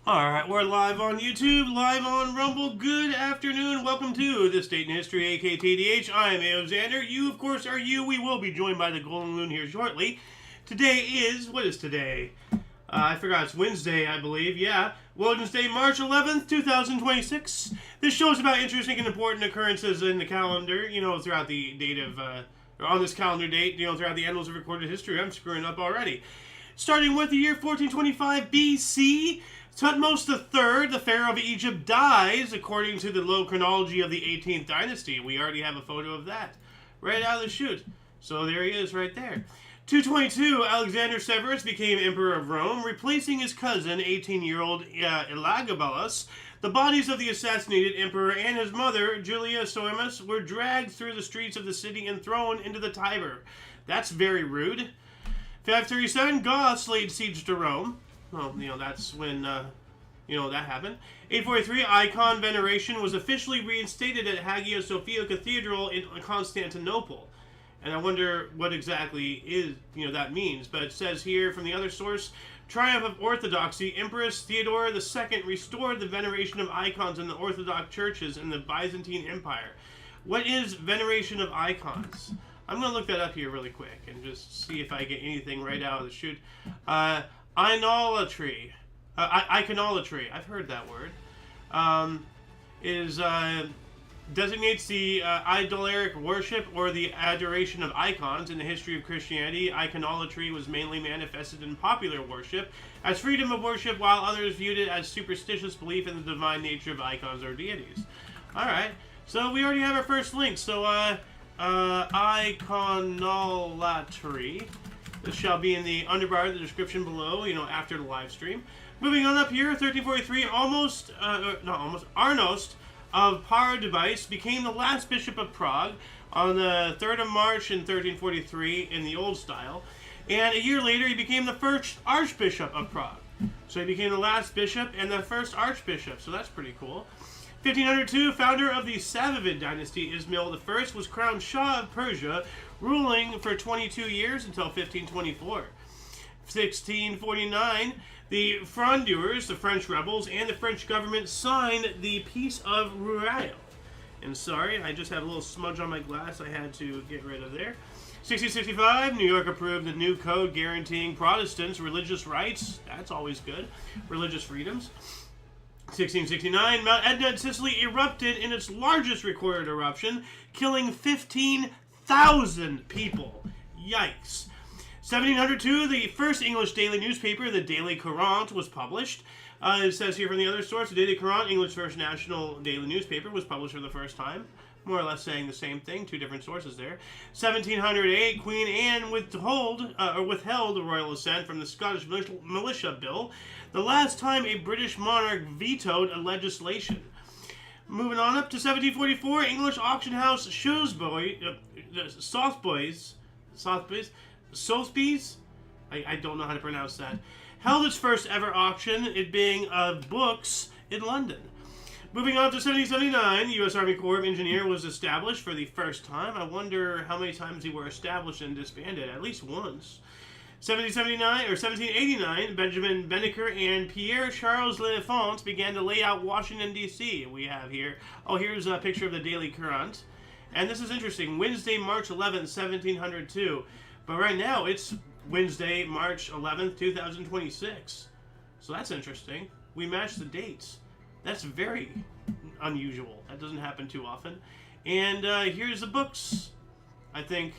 Alright, we're live on YouTube, live on Rumble. Good afternoon. Welcome to This Date in History, aka TDH. I am Alexander. You, of course, are you. We will be joined by the Golden Loon here shortly. Today is, what is today? I forgot, it's Wednesday, I believe. Yeah. Wilderness Day, March 11th, 2026. This show is about interesting and important occurrences in the calendar, throughout the date of, or on this calendar date, throughout the annals of recorded history. I'm screwing up already. Starting with the year 1425 BC, Thutmose III, the Pharaoh of Egypt, dies according to the low chronology of the 18th dynasty. We already have a photo of that right out of the chute. So there he is right there. 222, Alexander Severus became Emperor of Rome, replacing his cousin, 18-year-old Elagabalus. The bodies of the assassinated emperor and his mother, Julia Soamus, were dragged through the streets of the city and thrown into the Tiber. That's very rude. 537, Goths laid siege to Rome. Well, that's when, that happened. 843, icon veneration was officially reinstated at Hagia Sophia Cathedral in Constantinople. And I wonder what exactly that means. But it says here from the other source, triumph of orthodoxy, Empress Theodora II restored the veneration of icons in the Orthodox churches in the Byzantine Empire. What is veneration of icons? I'm going to look that up here really quick and just see if I get anything right out of the chute. Idolatry. Iconolatry. I've heard that word. Designates the idolaric worship or the adoration of icons. In the history of Christianity, iconolatry was mainly manifested in popular worship as freedom of worship, while others viewed it as superstitious belief in the divine nature of icons or deities. Alright, so we already have our first link. So, iconolatry. This shall be in the underbar of the description below, after the live stream. Moving on up here, 1343, Arnost of Pardubice became the last bishop of Prague on the 3rd of March in 1343 in the old style. And a year later, he became the first archbishop of Prague. So he became the last bishop and the first archbishop, so that's pretty cool. 1502, founder of the Safavid dynasty, Ismail I was crowned Shah of Persia, ruling for 22 years until 1524. 1649, the Frondeurs, the French rebels, and the French government signed the Peace of Rueil. And sorry, I just have a little smudge on my glass I had to get rid of there. 1665, New York approved the new code guaranteeing Protestants religious rights. That's always good. Religious freedoms. 1669, Mount Etna in Sicily erupted in its largest recorded eruption, killing 15,000 people. Yikes. 1702, the first English daily newspaper, the Daily Courant, was published. It says here from the other source, the Daily Courant, English first national daily newspaper, was published for the first time. More or less saying the same thing, two different sources there. 1708, Queen Anne withheld the royal assent from the Scottish Militia Bill, the last time a British monarch vetoed a legislation. Moving on up to 1744, English auction house Sotheby's, I don't know how to pronounce that, held its first ever auction, it being of books in London. Moving on to 1779, the U.S. Army Corps of Engineers was established for the first time. I wonder how many times they were established and disbanded. At least once. 1789, Benjamin Benneker and Pierre Charles L'Enfant began to lay out Washington, D.C. We have here, here's a picture of the Daily Courant. And this is interesting, Wednesday, March 11th, 1702. But right now, it's Wednesday, March 11th, 2026. So that's interesting. We match the dates. That's very unusual. That doesn't happen too often. And here's the books. I think.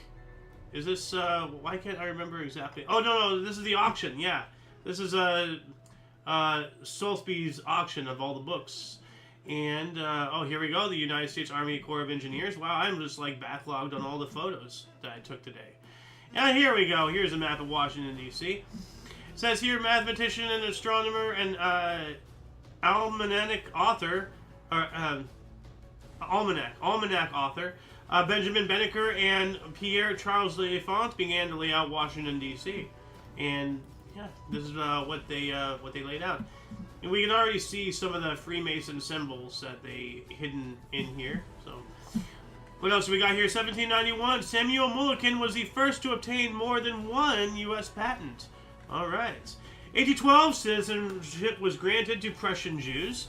Is this, why can't I remember exactly? Oh, no, this is the auction, yeah. This is Sotheby's auction of all the books. And, here we go, the United States Army Corps of Engineers. Wow, I'm just, backlogged on all the photos that I took today. And here we go. Here's a map of Washington, D.C. It says here, mathematician and astronomer and, almanac author, Benjamin Benneker and Pierre Charles L'Enfant began to lay out Washington, D.C. And yeah, this is what they laid out. And we can already see some of the Freemason symbols that they hidden in here. So, what else we got here? 1791, Samuel Mulliken was the first to obtain more than one U.S. patent. All right. 1812, citizenship was granted to Prussian Jews.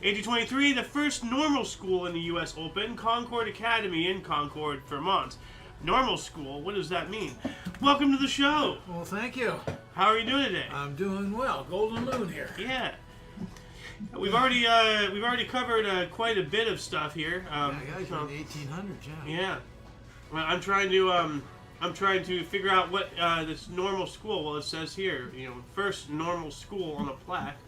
1823, the first normal school in the U.S. opened, Concord Academy in Concord, Vermont. Normal school? What does that mean? Welcome to the show. Well, thank you. How are you doing today? I'm doing well. Golden Moon here. Yeah. We've already covered quite a bit of stuff here. Yeah, guys, in the 1800s, yeah. Yeah. Well, I'm trying to figure out what this normal school. Well, it says here, first normal school on the plaque.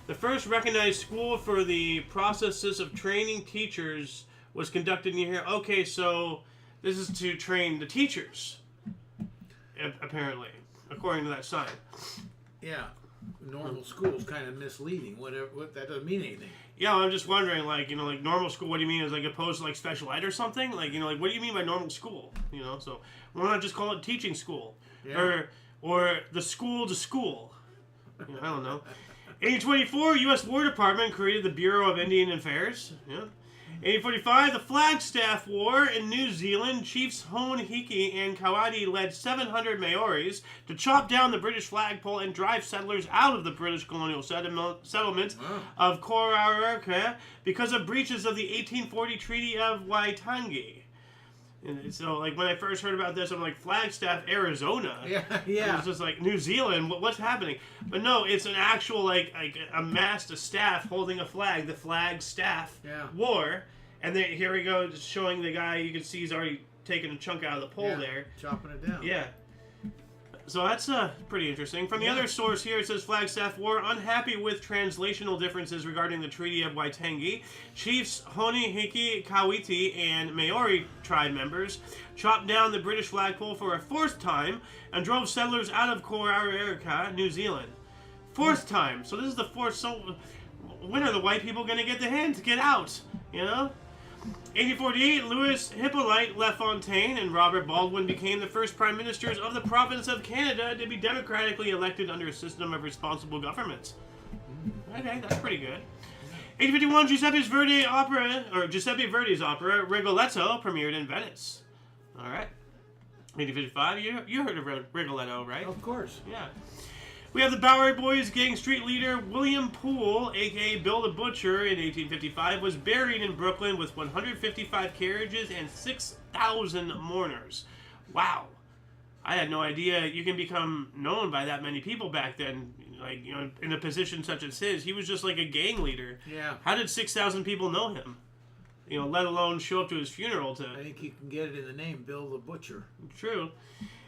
The first recognized school for the processes of training teachers was conducted in here. Okay, so this is to train the teachers, apparently, according to that sign. Yeah, normal school is kind of misleading. What that doesn't mean anything. Yeah, I'm just wondering, like normal school. What do you mean? Is like opposed to like special ed or something? Like what do you mean by normal school? So why not just call it teaching school, or the school to school? I don't know. 1824, U.S. War Department created the Bureau of Indian Affairs. Yeah. 1845, the Flagstaff War in New Zealand. Chiefs Hone, Hiki, and Kawadi led 700 Maoris to chop down the British flagpole and drive settlers out of the British colonial settlement of Kororarka because of breaches of the 1840 Treaty of Waitangi. And so, like, when I first heard about this, I'm like, Flagstaff, Arizona? Yeah. It was just like, New Zealand? What's happening? But no, it's an actual, like a mast, a staff holding a flag, the Flagstaff War. And then here we go, just showing the guy, you can see he's already taken a chunk out of the pole there. Chopping it down. Yeah. So that's pretty interesting. From the other source here, it says Flagstaff War, unhappy with translational differences regarding the Treaty of Waitangi, chiefs Hone, Hiki, Kawiti, and Maori tribe members chopped down the British flagpole for a fourth time and drove settlers out of Kororarka, New Zealand. Fourth time. So this is the fourth. So when are the white people going to get the hint to get out? 1848, Louis Hippolyte LaFontaine and Robert Baldwin became the first prime ministers of the province of Canada to be democratically elected under a system of responsible government. Okay, that's pretty good. 1851, Giuseppe Verdi's opera Rigoletto premiered in Venice. All right. 1855, you heard of Rigoletto, right? Of course. Yeah. We have the Bowery Boys gang street leader William Poole, a.k.a. Bill the Butcher, in 1855, was buried in Brooklyn with 155 carriages and 6,000 mourners. Wow. I had no idea you can become known by that many people back then, like, in a position such as his. He was just like a gang leader. Yeah. How did 6,000 people know him? Let alone show up to his funeral to... I think you can get it in the name, Bill the Butcher. True.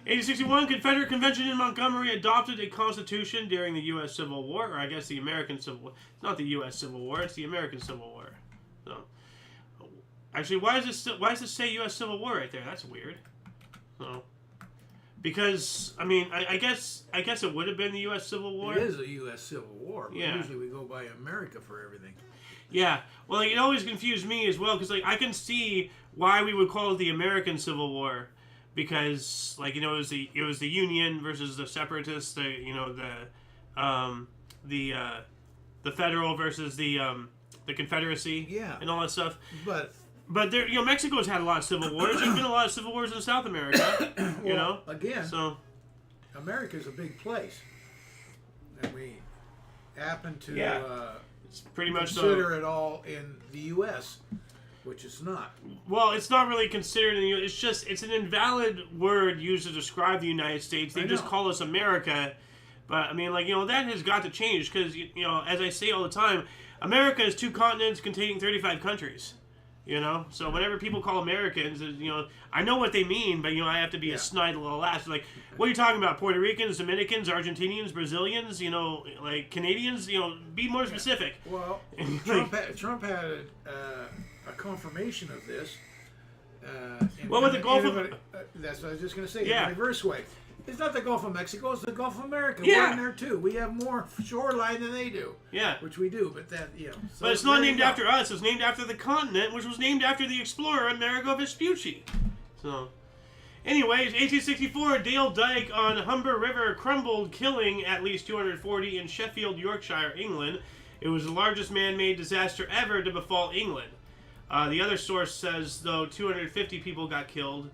1861, Confederate Convention in Montgomery adopted a constitution during the U.S. Civil War, or I guess the American Civil War. It's not the U.S. Civil War, it's the American Civil War. So, actually, why does this say U.S. Civil War right there? That's weird. So, because, I mean, I guess it would have been the U.S. Civil War. It is a U.S. Civil War, but yeah. Usually we go by America for everything. Yeah, well, it always confused me as well, because, I can see why we would call it the American Civil War. Because, it was the Union versus the Separatists, the Federal versus the Confederacy, and all that stuff. But there, Mexico's had a lot of civil wars. There's been a lot of civil wars in South America. Again, so America's a big place, and we happen to it's pretty much consider it all in the U.S., which it's not. Well, it's not really considered. It's an invalid word used to describe the United States. They just call us America. But, I mean, that has got to change because, as I say all the time, America is 2 continents containing 35 countries. So whenever people call Americans, I know what they mean, but, I have to be a snide little ass. Like, what are you talking about? Puerto Ricans, Dominicans, Argentinians, Brazilians, like Canadians? Be more specific. Well, Trump had a confirmation of this. With the Gulf of... that's what I was just going to say. In a reverse way. It's not the Gulf of Mexico, it's the Gulf of America. Yeah. We're in there too. We have more shoreline than they do. Yeah. Which we do, but that, So but it's not named after us. It's named after the continent, which was named after the explorer Amerigo Vespucci. So, anyways, 1864, Dale Dyke on Humber River crumbled, killing at least 240 in Sheffield, Yorkshire, England. It was the largest man-made disaster ever to befall England. The other source says, though, 250 people got killed.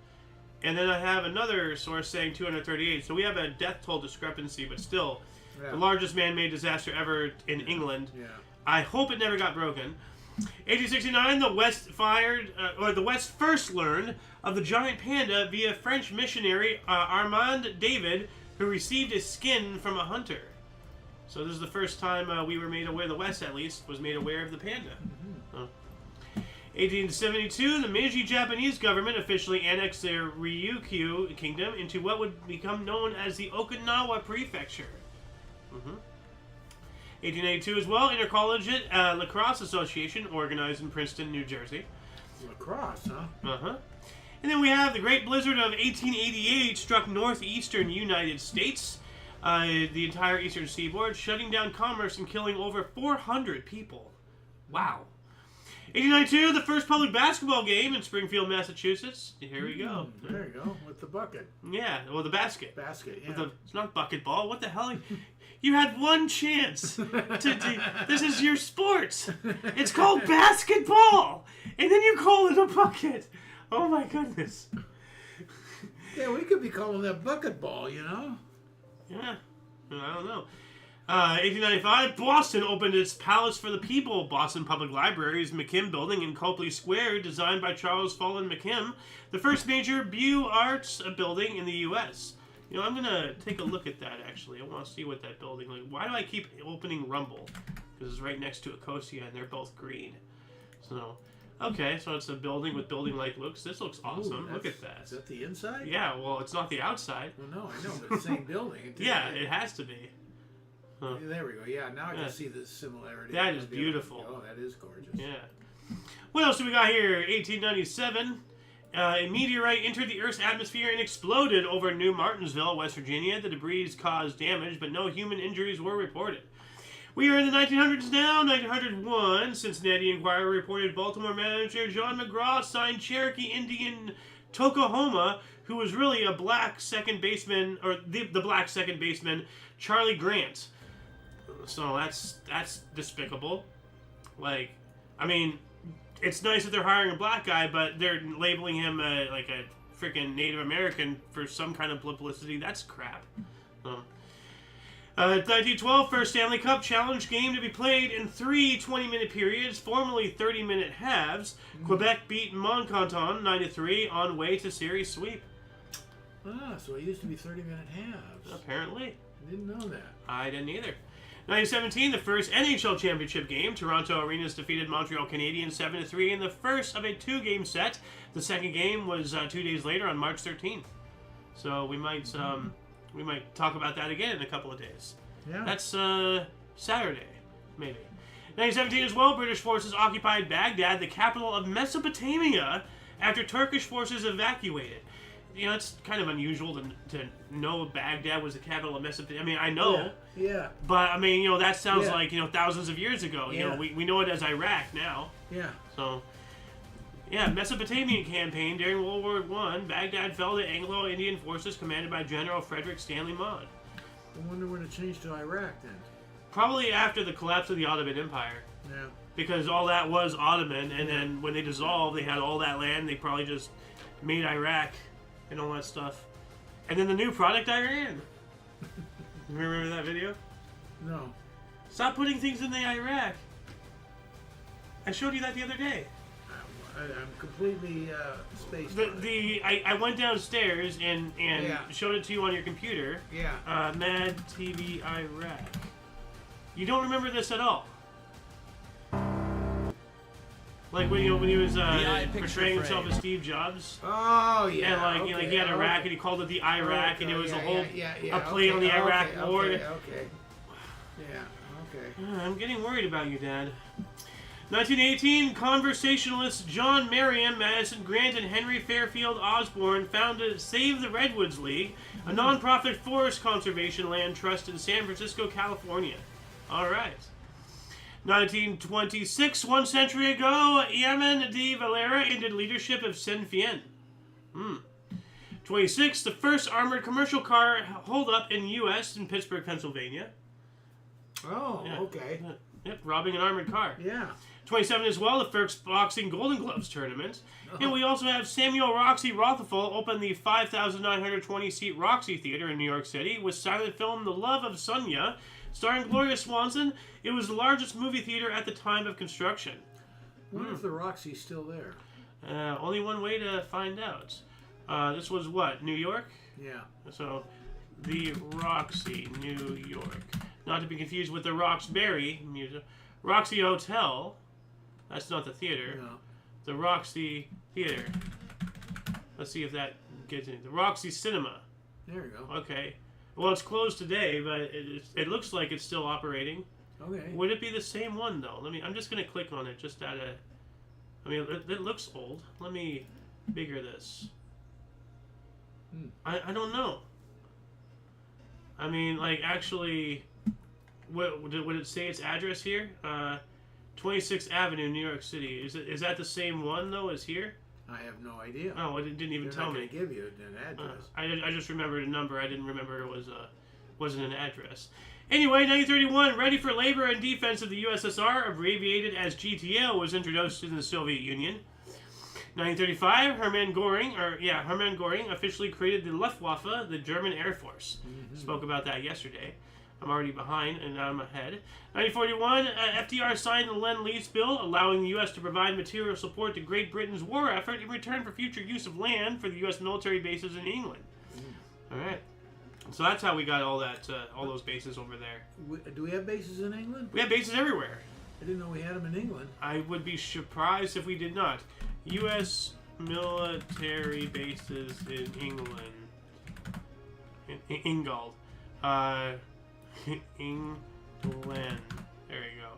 And then I have another source saying 238. So we have a death toll discrepancy, but still, The largest man-made disaster ever in England. Yeah. I hope it never got broken. 1869, the West first learned of the giant panda via French missionary Armand David, who received his skin from a hunter. So this is the first time we were made aware, the West at least, was made aware of the panda. 1872, the Meiji Japanese government officially annexed their Ryukyu kingdom into what would become known as the Okinawa Prefecture. 1882 as well, Intercollegiate Lacrosse Association, organized in Princeton, New Jersey. Lacrosse, huh? And then we have the Great Blizzard of 1888 struck northeastern United States, the entire eastern seaboard, shutting down commerce and killing over 400 people. Wow. 1892, the first public basketball game in Springfield, Massachusetts. Here we go. There you go, with the bucket. Yeah, well, the basket. Basket, yeah. It's not bucket ball. What the hell? You had one chance. This is your sport. It's called basketball. And then you call it a bucket. Oh, my goodness. Yeah, we could be calling that bucket ball, you know? Yeah, I don't know. 1895, Boston opened its Palace for the People, Boston Public Library's McKim Building in Copley Square, designed by Charles Follen McKim, the first major Beaux Arts building in the U.S. You know, I'm going to take a look at that, actually. I want to see what that building looks like. Why do I keep opening Rumble? Because it's right next to Ecosia, and they're both green. So, okay, so it's a building with building-like looks. This looks awesome. Look at that. Is that the inside? Yeah, well, it's not the outside. Well, no, I know, but it's the same building. Yeah, it has to be. Huh. There we go. Yeah, now I can see the similarity. That is beautiful. Oh, that is gorgeous. Yeah. What else do we got here? 1897. A meteorite entered the Earth's atmosphere and exploded over New Martinsville, West Virginia. The debris caused damage, but no human injuries were reported. We are in the 1900s now. 1901, Cincinnati Enquirer reported Baltimore manager John McGraw signed Cherokee Indian Tucahoma, who was really a black second baseman, or the black second baseman, Charlie Grant. So that's despicable. Like, I mean, it's nice that they're hiring a black guy, but they're labeling him like a freaking Native American for some kind of publicity. That's crap. 1912, first Stanley Cup Challenge game to be played in 3 20-minute periods, formerly 30-minute halves. Quebec beat Montcanton 9-3 on way to series sweep. Ah, so it used to be 30-minute halves. Apparently. I didn't know that. I didn't either. 1917, the first NHL championship game. Toronto Arenas defeated Montreal Canadiens 7-3 in the first of a 2-game set. The second game was 2 days later on March 13th. So we might talk about that again in a couple of days. Yeah. That's Saturday, maybe. 1917 as well, British forces occupied Baghdad, the capital of Mesopotamia, after Turkish forces evacuated. You know, it's kind of unusual to know Baghdad was the capital of Mesopotamia. I mean, I know. Yeah. But, I mean, you know, that sounds like, you know, thousands of years ago. You know, we know it as Iraq now. Yeah. So, yeah, Mesopotamian campaign during World War I. Baghdad fell to Anglo-Indian forces commanded by General Frederick Stanley Maude. I wonder when it changed to Iraq then. Probably after the collapse of the Ottoman Empire. Yeah. Because all that was Ottoman, and then when they dissolved, they had all that land. They probably just made Iraq and all that stuff. And then the new product, Iran. Remember that video? No. Stop putting things in the Iraq. I showed you that the other day. I'm completely spaced. I went downstairs and showed it to you on your computer. Yeah. Mad TV Iraq. You don't remember this at all? Like when he was portraying himself as Steve Jobs. Oh yeah. And like you know, he had Iraq and he called it the Iraq and it was a whole a play on the Iraq War. Okay. Yeah. Okay. I'm getting worried about you, Dad. 1918, conversationalists John Merriam, Madison Grant, and Henry Fairfield Osborne founded Save the Redwoods League, a nonprofit forest conservation land trust in San Francisco, California. All right. 1926, 1 century ago, Yemen de Valera ended leadership of Sinn Féin. 26, the first armored commercial car holdup in U.S. in Pittsburgh, Pennsylvania. Oh, okay. Yep, robbing an armored car. Yeah. 27 as well, the first boxing Golden Gloves tournament. And we also have Samuel Roxy Rothafel open the 5,920-seat Roxy Theater in New York City with silent film The Love of Sonia, starring Gloria Swanson. It was the largest movie theater at the time of construction. I wonder if the Roxy's still there. Only one way to find out. This was what, New York? Yeah. So, the Roxy, New York. Not to be confused with the Roxbury Music. Roxy Hotel. That's not the theater. No. The Roxy Theater. Let's see if that gets in. The Roxy Cinema. There you go. Okay. Well, it's closed today, but it looks like it's still operating. Okay. Would it be the same one though? I'm just gonna click on it just out of. I mean, it looks old. Let me bigger this. I don't know. I mean, like actually, would it say its address here? 26th Avenue, New York City. Is that the same one though as here? I have no idea. Oh, it didn't even tell me. Give you an address. I just remembered a number. I didn't remember it wasn't an address. Anyway, 1931, ready for labor and defense of the USSR, abbreviated as GTO, was introduced in the Soviet Union. 1935, Hermann Göring officially created the Luftwaffe, the German Air Force. Spoke about that yesterday. I'm already behind, and I'm ahead. 1941, FDR signed the Lend-Lease Bill, allowing the U.S. to provide material support to Great Britain's war effort in return for future use of land for the U.S. military bases in England. All right. So that's how we got all those bases over there. Do we have bases in England? We have bases everywhere. I didn't know we had them in England. I would be surprised if we did not. U.S. military bases in England. In Ingold. England. There you go.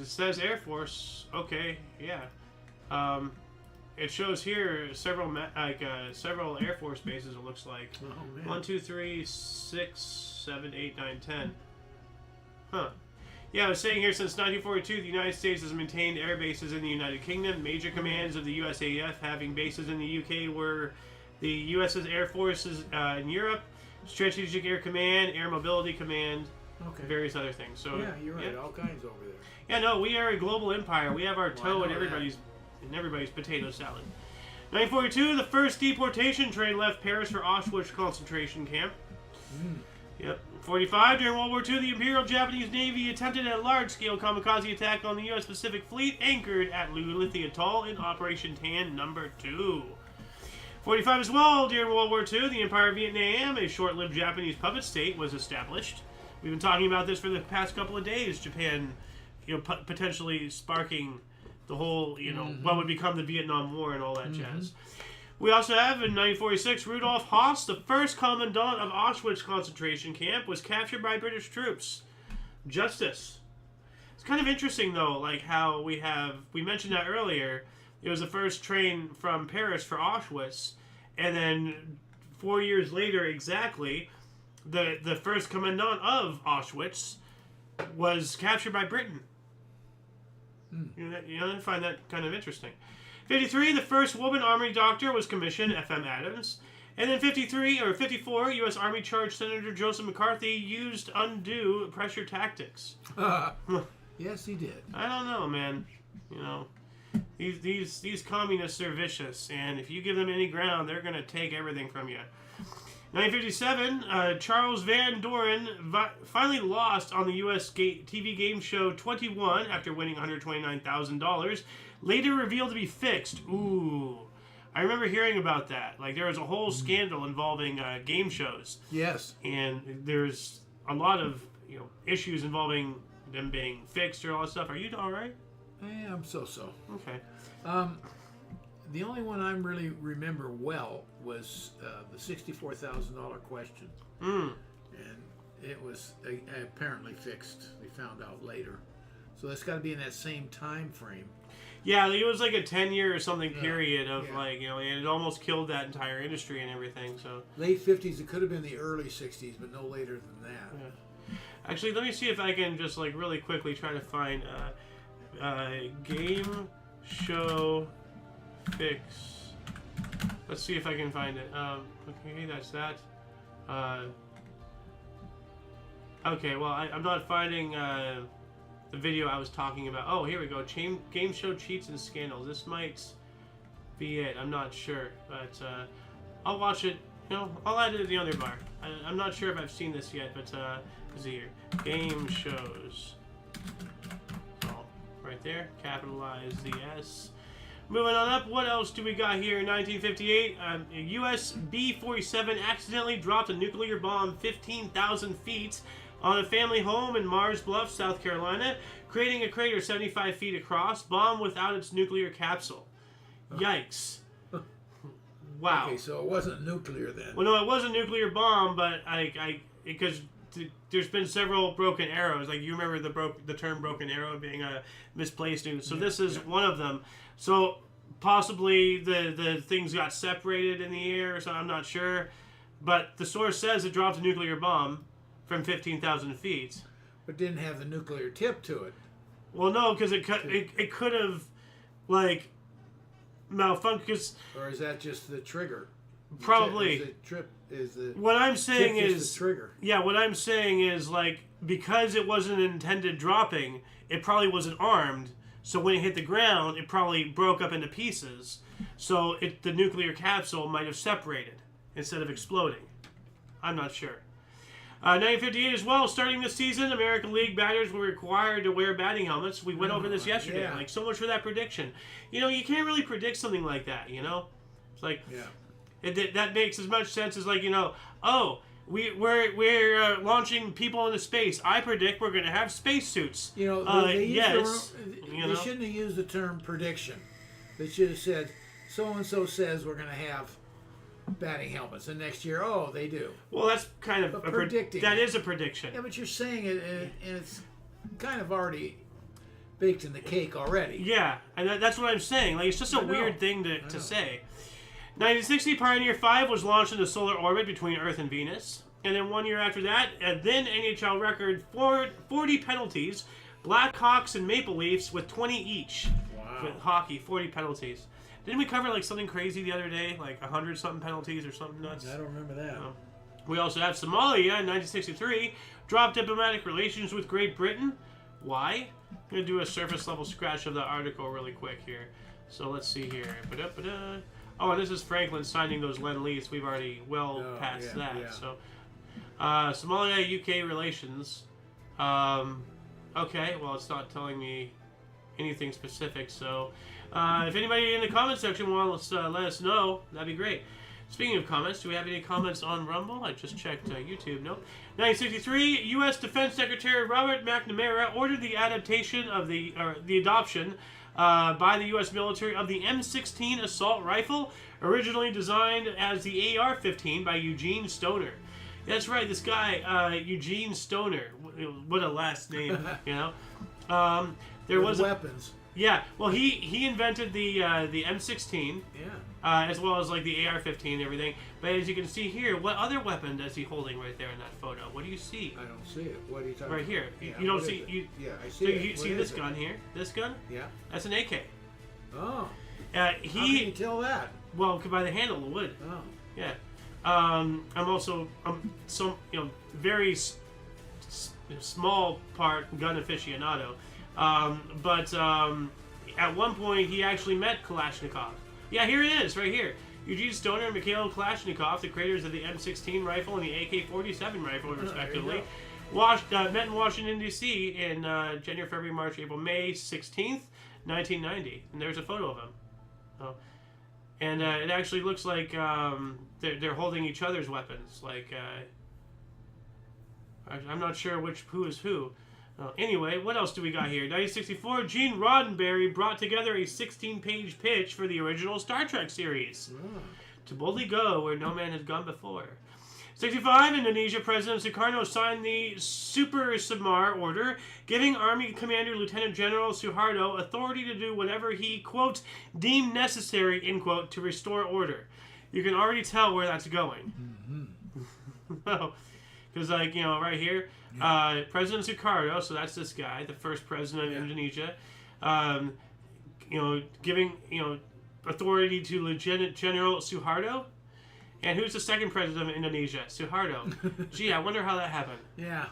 It says Air Force. Okay, yeah. It shows here several several Air Force bases. It looks like. Oh man. 1, 2, 3, 6, 7, 8, 9, 10. Huh. Yeah, I was saying here since 1942, the United States has maintained air bases in the United Kingdom. Major commands of the USAF having bases in the UK were the US's Air Forces in Europe, Strategic Air Command, Air Mobility Command, various other things. So yeah, you're right. All kinds over there. Yeah, no, we are a global empire. We have our toe in everybody's potato salad. 1942, the first deportation train left Paris for Auschwitz concentration camp. Yep. 45, during World War II, the Imperial Japanese Navy attempted a large-scale kamikaze attack on the U.S. Pacific Fleet anchored at Lululithi Atoll in Operation Tan No. 2. 45 as well, during World War II, the Empire of Vietnam, a short-lived Japanese puppet state, was established. We've been talking about this for the past couple of days. Japan, potentially sparking the whole, what would become the Vietnam War and all that jazz. We also have, in 1946, Rudolf Haas, the first commandant of Auschwitz concentration camp, was captured by British troops. Justice. It's kind of interesting, though, like how we mentioned that earlier. It was the first train from Paris for Auschwitz, and then 4 years later, exactly, the first commandant of Auschwitz was captured by Britain. I find that kind of interesting. 53, the first woman Army doctor was commissioned, F.M. Adams. And then 54, U.S. Army charged Senator Joseph McCarthy used undue pressure tactics. Yes, he did. I don't know, man. These communists are vicious, and if you give them any ground, they're going to take everything from you. 1957, Charles Van Doren finally lost on the U.S. TV game show 21 after winning $129,000. Later revealed to be fixed. Ooh. I remember hearing about that. Like, there was a whole scandal involving game shows. Yes. And there's a lot of issues involving them being fixed or all that stuff. Are you all right? I'm so-so. Okay. The only one I really remember well was the $64,000 question. And it was apparently fixed. We found out later. So that's got to be in that same time frame. Yeah, it was like a 10-year or something period of and it almost killed that entire industry and everything. So late 50s, it could have been the early 60s, but no later than that. Yeah. Actually, let me see if I can just really quickly try to find game show fix. Let's see if I can find it. Okay, that's that. Okay, well, I'm not finding the video I was talking about. Oh, here we go. Game show cheats and scandals. This might be it. I'm not sure, but I'll watch it. You know, I'll add it to the other bar. I'm not sure if I've seen this yet, but let's see here. Game shows. Oh, right there. Capitalize the S. Moving on up, what else do we got here? In 1958, a U.S. B-47 accidentally dropped a nuclear bomb 15,000 feet on a family home in Mars Bluff, South Carolina, creating a crater 75 feet across, bomb without its nuclear capsule. Yikes. Wow. Okay, so it wasn't nuclear then. Well, no, it was a nuclear bomb, but because there's been several broken arrows. Like, you remember the term broken arrow being misplaced. So yeah, this is one of them. So possibly the things got separated in the air, so I'm not sure. But the source says it dropped a nuclear bomb from 15,000 feet. But didn't have the nuclear tip to it. Well, no, because it could have, like, malfunctioned. Or is that just the trigger? Probably. What I'm saying is the trigger. Yeah, what I'm saying is, like, because it wasn't intended dropping, it probably wasn't armed. So when it hit the ground, it probably broke up into pieces. So the nuclear capsule might have separated instead of exploding. I'm not sure. 1958 as well. Starting this season, American League batters were required to wear batting helmets. We went over this yesterday. Yeah. Like, so much for that prediction. You know, you can't really predict something like that, you know? It's like, that makes as much sense as, like, you know, oh, we're launching people into space. I predict we're going to have spacesuits. You know, they shouldn't have used the term prediction. They should have said, so-and-so says we're going to have batting helmets, and next year, oh, they do. Well, that's kind of predicting. That is a prediction. Yeah, but you're saying it, and it's kind of already baked in the cake already. Yeah, and that's what I'm saying. Like, it's just a weird thing to say. 1960, Pioneer 5 was launched into solar orbit between Earth and Venus. And then 1 year after that, then NHL record 40 penalties, Blackhawks and Maple Leafs with 20 each. Wow. With hockey, 40 penalties. Didn't we cover, like, something crazy the other day? Like 100-something penalties or something nuts? I don't remember that. We also have Somalia in 1963, dropped diplomatic relations with Great Britain. Why? I'm going to do a surface-level scratch of the article really quick here. So let's see here. Ba-da-ba-da. Oh, and this is Franklin signing those Lend-Lease. We've already past that. Yeah. So, Somalia-UK relations. Okay, well, it's not telling me anything specific. So, if anybody in the comment section wants to let us know, that'd be great. Speaking of comments, do we have any comments on Rumble? I just checked YouTube. Nope. 1963, U.S. Defense Secretary Robert McNamara ordered the adaptation of the adoption by the U.S. military of the M16 assault rifle, originally designed as the AR-15 by Eugene Stoner. That's right, this guy, Eugene Stoner. What a last name, you know. There was weapons. Yeah, well, he invented the M16. Yeah. As well as, like, the AR-15 and everything. But as you can see here, what other weapon is he holding right there in that photo? What do you see? I don't see it. What are you talking about? Right here. Yeah, you don't see... yeah, I see so it. You see this gun here? This gun? Yeah. That's an AK. Oh. How can you tell that? Well, by the handle, the wood. Oh. Yeah. I'm very small part gun aficionado. But at one point, he actually met Kalashnikov. Yeah, here it is, right here. Eugene Stoner and Mikhail Kalashnikov, the creators of the M16 rifle and the AK-47 rifle, respectively, met in Washington, D.C. in January, February, March, April, May 16th, 1990. And there's a photo of them. Oh. And it actually looks like they're holding each other's weapons. Like, I'm not sure who is who. Anyway, what else do we got here? 1964, Gene Roddenberry brought together a 16-page pitch for the original Star Trek series. To boldly go where no man has gone before. 65, Indonesia President Sukarno signed the Super Samar Order, giving Army Commander Lieutenant General Suharto authority to do whatever he, quote, deemed necessary, end quote, to restore order. You can already tell where that's going. Because, like, you know, right here, President Sukarno, so that's this guy, the first president of Indonesia, giving, authority to Lieutenant General Suharto. And who's the second president of Indonesia? Suharto. Gee, I wonder how that happened. Yeah.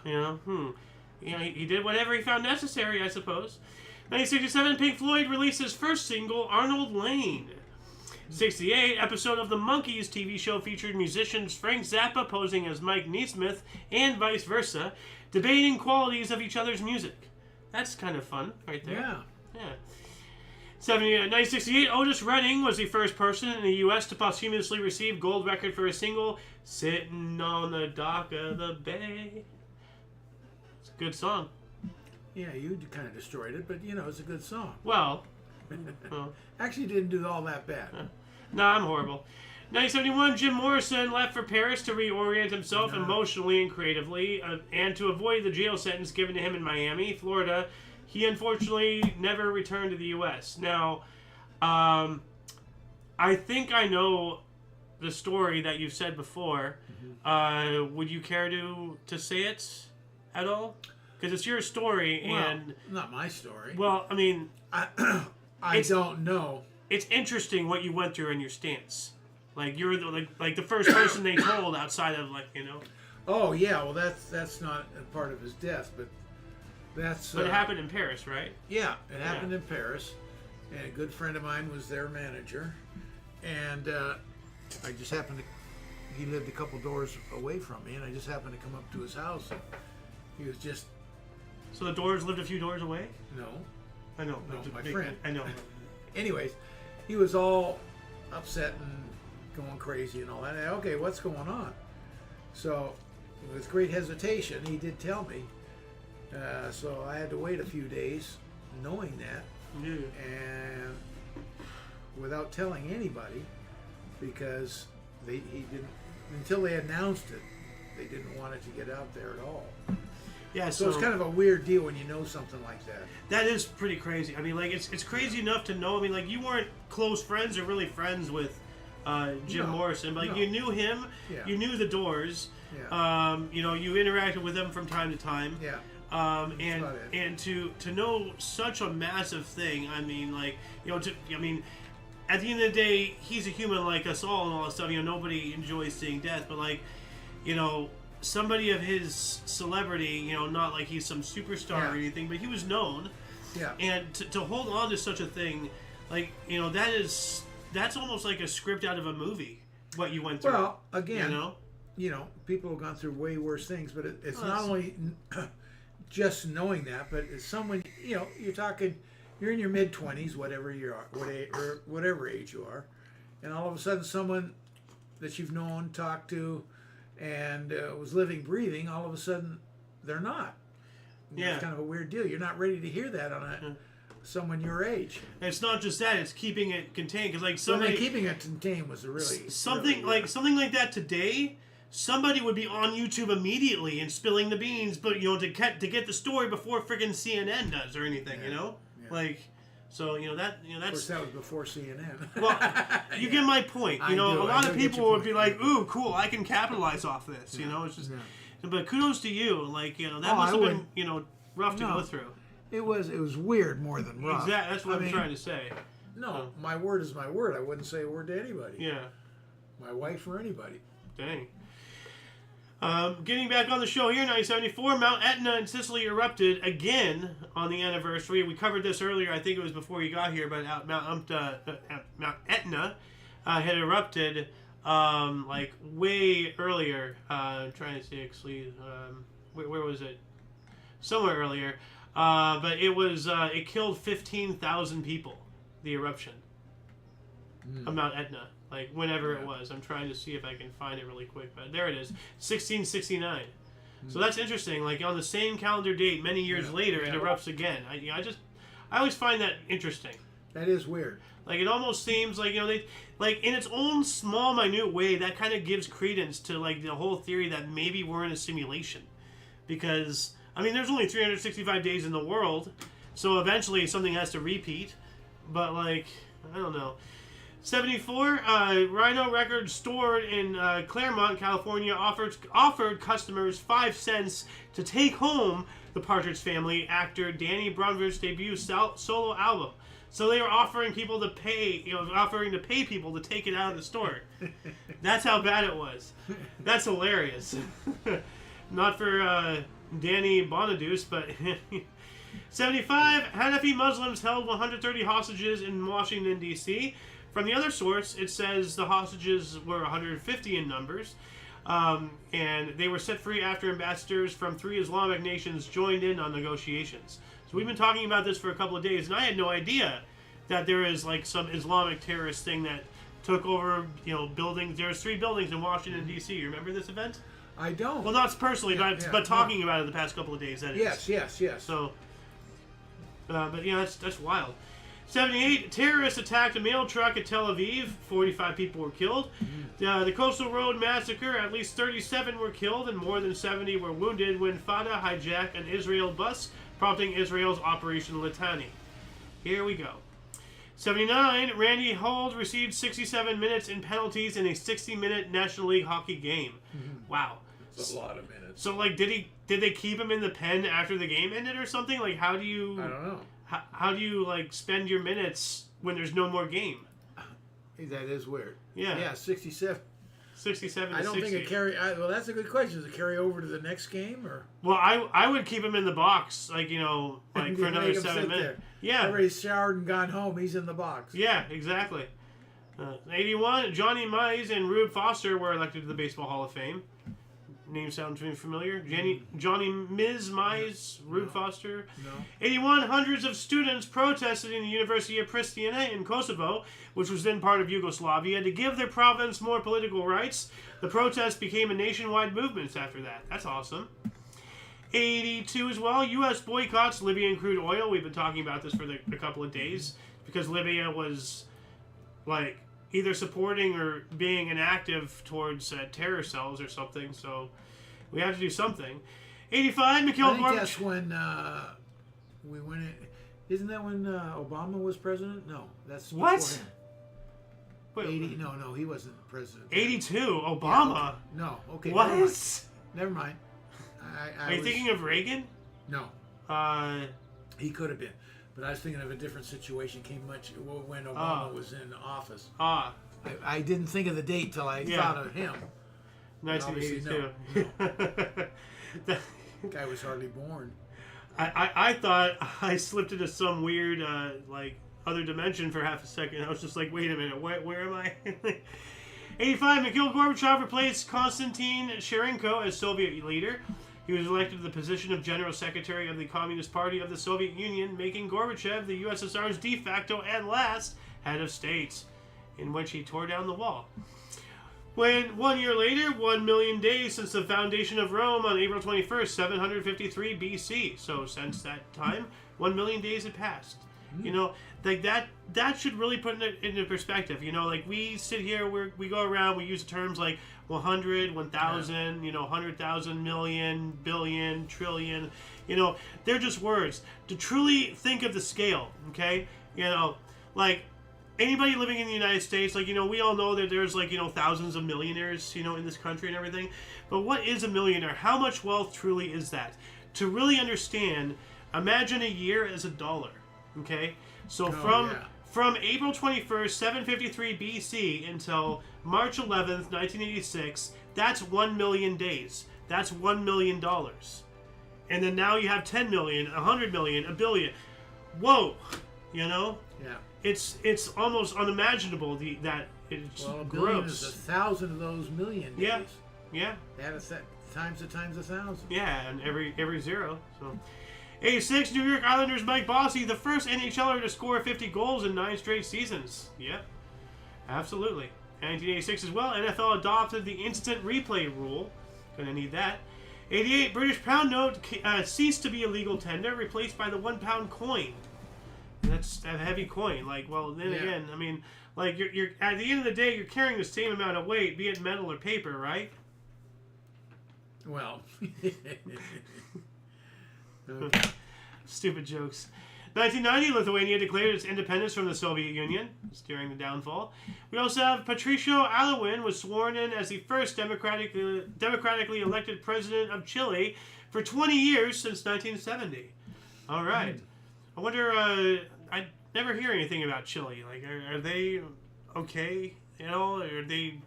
you know, he did whatever he found necessary, I suppose. 1967, Pink Floyd released his first single, Arnold Lane. 68, episode of the Monkees TV show featured musicians Frank Zappa posing as Mike Nesmith and vice versa, debating qualities of each other's music. That's kind of fun, right there. Yeah. 1968, Otis Redding was the first person in the U.S. to posthumously receive gold record for a single, Sitting on the Dock of the Bay. It's a good song. Yeah, you kind of destroyed it, but, you know, it's a good song. Well. Actually didn't do all that bad. No, I'm horrible. 1971, Jim Morrison left for Paris to reorient himself emotionally and creatively, and to avoid the jail sentence given to him in Miami, Florida. He unfortunately never returned to the U.S. Now, I think I know the story that you've said before. Would you care to say it at all? Because it's your story, and not my story. Well, I mean, I don't know. It's interesting what you went through in your stance. Like you're like the first person they told outside of Oh yeah, well that's not a part of his death, but that's. But it happened in Paris, right? Yeah, it happened in Paris, and a good friend of mine was their manager, and I just happened to. He lived a couple doors away from me, and I just happened to come up to his house, and he was just. So the Doors lived a few doors away? No. I know. No, my friend. I know. Anyways, he was all upset and going crazy and all that. Okay, what's going on? So, with great hesitation, he did tell me. So I had to wait a few days, knowing that, and without telling anybody, because he didn't until they announced it. They didn't want it to get out there at all. Yeah, so it's kind of a weird deal when you know something like that. That is pretty crazy. I mean, like it's crazy enough to know. I mean, like you weren't close friends or really friends with Jim Morrison, but you knew him. Yeah. You knew the Doors. Yeah. You know, you interacted with them from time to time. Yeah. And to know such a massive thing. I mean, like at the end of the day, he's a human like us all and all that stuff. You know, nobody enjoys seeing death, but like, you know. Somebody of his celebrity, you know, not like he's some superstar or anything, but he was known. Yeah. And to hold on to such a thing, like, you know, that's almost like a script out of a movie, what you went through. Well, again, you know, people have gone through way worse things, but it's not only just knowing that, but it's someone, you know, you're in your mid-20s, whatever you are, or whatever age you are, and all of a sudden someone that you've known, talked to, and was living, breathing, all of a sudden they're not. It's kind of a weird deal. You're not ready to hear that on someone your age. And it's not just that; it's keeping it contained. Because keeping it contained was something like that today. Somebody would be on YouTube immediately and spilling the beans, but you know, to get the story before friggin' CNN does or anything. You know, So that's. Of course, that was before CNN. Well, you get my point. You know, a lot of people would be like, "Ooh, cool! I can capitalize off this." You know, it's just. But kudos to you. Like, you know, that must have been rough to go through. It was weird more than rough. Exactly. That's what I'm trying to say. No, my word is my word. I wouldn't say a word to anybody. Yeah. My wife or anybody. Dang. Getting back on the show here, 1974, Mount Etna in Sicily erupted again on the anniversary. We covered this earlier, I think it was before you got here, but Mount Etna had erupted like way earlier. I'm trying to say actually, where was it? Somewhere earlier. But it killed 15,000 people, the eruption of Mount Etna. Like, whenever it was. I'm trying to see if I can find it really quick. But there it is. 1669. So that's interesting. Like, on the same calendar date, many years later, it erupts again. I always find that interesting. That is weird. Like, it almost seems like, you know, like, in its own small, minute way, that kind of gives credence to, like, the whole theory that maybe we're in a simulation. Because, I mean, there's only 365 days in the world. So eventually something has to repeat. But, like, I don't know. 74, Rhino Records stored in Claremont, California, offered customers 5 cents to take home the Partridge Family actor Danny Brunville's debut solo album. So they were offering people to pay, offering to pay people to take it out of the store. That's how bad it was. That's hilarious. Not for Danny Bonaduce, but 75 Hanafi Muslims held 130 hostages in Washington, D.C. From the other source, it says the hostages were 150 in numbers, and they were set free after ambassadors from 3 Islamic nations joined in on negotiations. So we've been talking about this for a couple of days, and I had no idea that there is like some Islamic terrorist thing that took over, buildings. There's 3 buildings in Washington, D.C. You remember this event? I don't. Well, not personally, but talking about it the past couple of days. That is. Yes. So, but yeah, that's wild. 78 terrorists attacked a mail truck at Tel Aviv. 45 people were killed. The Coastal Road massacre. At least 37 were killed and more than 70 were wounded when Fatah hijacked an Israel bus, prompting Israel's Operation Litani. Here we go. 79, Randy Holt received 67 minutes in penalties in a 60-minute National League hockey game. Wow. That's a lot of minutes. So, like, did they keep him in the pen after the game ended or something? Like, how do you... I don't know. How do you, like, spend your minutes when there's no more game? That is weird. Yeah. Yeah, 67. 67 to I don't 60. think it carry... well, that's a good question. Does it carry over to the next game, or...? Well, I would keep him in the box, like, like, for another 7 minutes. There. Yeah. Everybody's showered and gone home. He's in the box. Yeah, exactly. 81, Johnny Mize and Rube Foster were elected to the Baseball Hall of Fame. Name sounds familiar? Johnny Mize, Rube Foster. No. 81, hundreds of students protested in the University of Pristina in Kosovo, which was then part of Yugoslavia, to give their province more political rights. The protest became a nationwide movement after that. That's awesome. 82 as well, U.S. boycotts Libyan crude oil. We've been talking about this for a couple of days because Libya was, like, either supporting or being inactive towards terror cells or something, so we have to do something. 85, Mikhail I think Gorbachev. that's when we went in... Isn't that when Obama was president? No, that's before What? him. Wait, 80? No, he wasn't president. 82, Obama. Yeah, okay. No, okay. What? Never mind. Are you thinking of Reagan? No. Uh, He could have been. But I was thinking of a different situation when Obama was in office. I didn't think of the date till I thought of him. 1982. The guy was hardly born. I thought I slipped into some weird, other dimension for half a second. I was just like, wait a minute, where am I? 85, Mikhail Gorbachev replaced Konstantin Shcherenko as Soviet leader. He was elected to the position of General Secretary of the Communist Party of the Soviet Union, making Gorbachev the USSR's de facto and last head of state, in which he tore down the wall. When 1 year later, 1 million days since the foundation of Rome on April 21st, 753 BC. So since that time, 1 million days had passed. Like that should really put it into perspective. Like we sit here, we go around, we use terms like 100, 1,000, 100,000, million, billion, trillion. They're just words. To truly think of the scale, okay? Like anybody living in the United States, like, we all know that there's like, thousands of millionaires, in this country and everything. But what is a millionaire? How much wealth truly is that? To really understand, imagine a year as a dollar, okay? So from April 21st, 753 BC until March 11th, 1986, that's 1 million days. That's $1 million. And then now you have 10 million, 100 million, a billion. Whoa, Yeah. It's almost unimaginable that it's a billion gross. is 1,000 of those million days. Yeah. Add times 1,000. Yeah, and every zero. So, 86, New York Islanders Mike Bossy, the first NHLer to score 50 goals in 9 straight seasons. Yep, absolutely. 1986 as well, NFL adopted the instant replay rule. Gonna need that. 88, British pound note ceased to be a legal tender, replaced by the £1 coin. That's a heavy coin. Again, I mean, like you're at the end of the day, you're carrying the same amount of weight, be it metal or paper, right? Well, okay. Stupid jokes. 1990, Lithuania declared its independence from the Soviet Union, during the downfall. We also have Patricio Aylwin was sworn in as the first democratically elected president of Chile for 20 years since 1970. All right. I wonder, I never hear anything about Chile. Like, are they okay? Or are they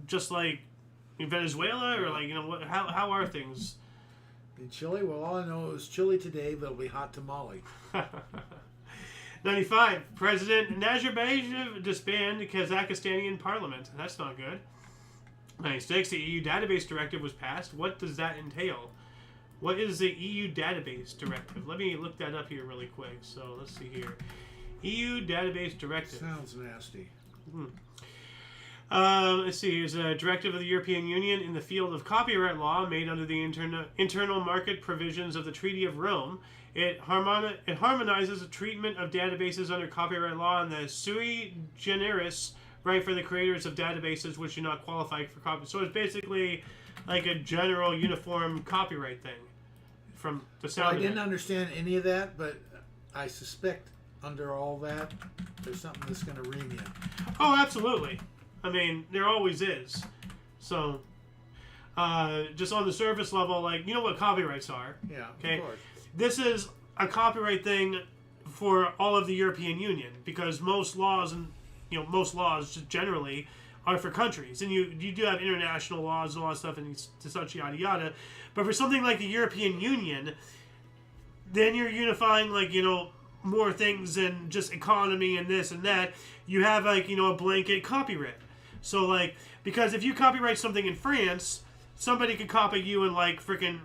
just like in Venezuela? Or like, how are things? In Chile? Well, all I know is chili today, but it'll be hot tamale. 95. President Nazarbayev disbanded Kazakhstani parliament. That's not good. 96. The EU database directive was passed. What does that entail? What is the EU database directive? Let me look that up here really quick. So let's see here. EU database directive. Sounds nasty. Let's see. Here's a directive of the European Union in the field of copyright law made under the internal market provisions of the Treaty of Rome. It harmonizes the treatment of databases under copyright law and the sui generis right for the creators of databases which do not qualify for copyright. So it's basically like a general uniform copyright thing from the sound. I didn't understand any of that, but I suspect under all that, there's something that's going to ring you. Oh, absolutely. I mean, there always is. So, just on the surface level, like, you know what copyrights are? Yeah, okay? of course. This is a copyright thing for all of the European Union because most laws just generally are for countries, and you do have international laws and all that stuff and such yada yada. But for something like the European Union, then you're unifying more things than just economy and this and that. You have a blanket copyright. So because if you copyright something in France, somebody could copy you in freaking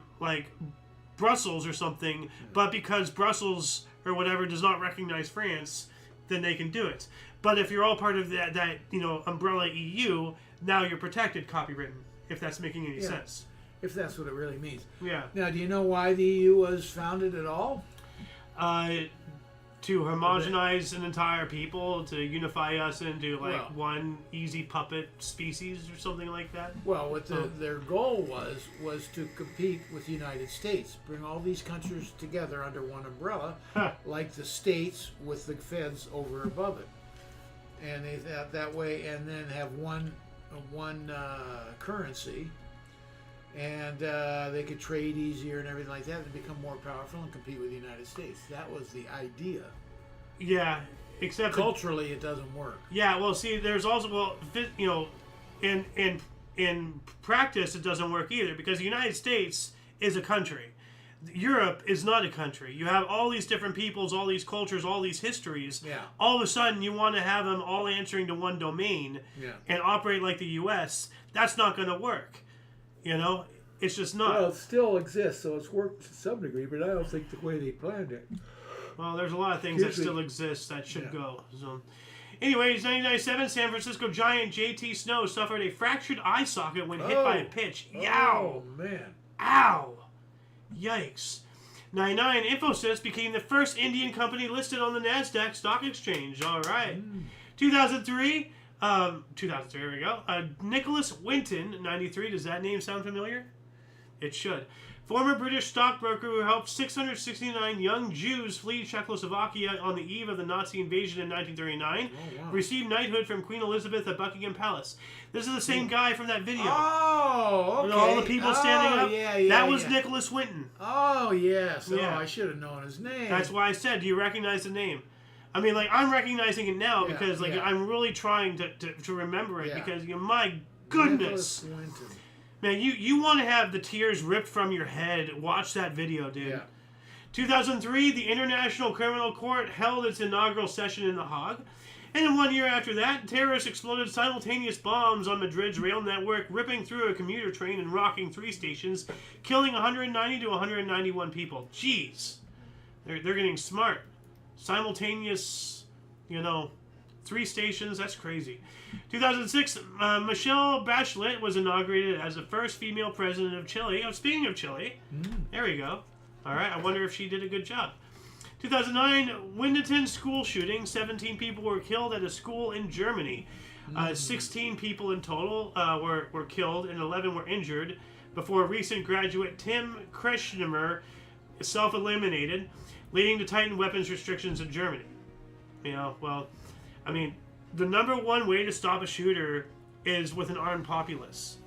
Brussels or something, but because Brussels or whatever does not recognize France, then they can do it. But if you're all part of that umbrella EU, now you're protected copywritten, if that's making any sense. If that's what it really means. Yeah. Now, do you know why the EU was founded at all? To homogenize an entire people, to unify us into one easy puppet species or something like that. Well, what their goal was to compete with the United States, bring all these countries together under one umbrella, like the states with the feds over above it, and they that way, and then have one currency, and they could trade easier and everything like that, and become more powerful and compete with the United States. That was the idea. Yeah, except culturally, it doesn't work. Yeah, well, see, there's also in practice, it doesn't work either because the United States is a country. Europe is not a country. You have all these different peoples, all these cultures, all these histories. Yeah. All of a sudden, you want to have them all answering to one domain and operate like the U.S. That's not going to work. It's just not. Well, it still exists, so it's worked to some degree, but I don't think the way they planned it. Well, there's a lot of things that still exist that should go. So, anyways, 1997, San Francisco Giant J.T. Snow suffered a fractured eye socket when hit by a pitch. Yow! Oh, man. Ow! Yikes. 99, Infosys became the first Indian company listed on the NASDAQ stock exchange. All right. 2003, here we go. Nicholas Winton, 93. Does that name sound familiar? It should. Former British stockbroker who helped 669 young Jews flee Czechoslovakia on the eve of the Nazi invasion in 1939, received knighthood from Queen Elizabeth at Buckingham Palace. This is the same guy from that video. Oh, okay. With all the people standing up. Yeah, that was Nicholas Winton. Oh, yes. Yeah. Oh, I should have known his name. That's why I said, do you recognize the name? I mean, I'm recognizing it now because, I'm really trying to remember it because, my goodness. Nicholas Winton. Man, you want to have the tears ripped from your head. Watch that video, dude. Yeah. 2003, the International Criminal Court held its inaugural session in The Hague. And then 1 year after that, terrorists exploded simultaneous bombs on Madrid's rail network, ripping through a commuter train and rocking 3 stations, killing 190 to 191 people. Jeez. They're getting smart. Simultaneous, 3 stations, that's crazy. 2006, Michelle Bachelet was inaugurated as the first female president of Chile. Oh, speaking of Chile, there we go. All right, I wonder if she did a good job. 2009, Winterton school shooting. 17 people were killed at a school in Germany. 16 people in total were killed and 11 were injured before recent graduate Tim Kretschmer self-eliminated, leading to tightened weapons restrictions in Germany. The number one way to stop a shooter is with an armed populace.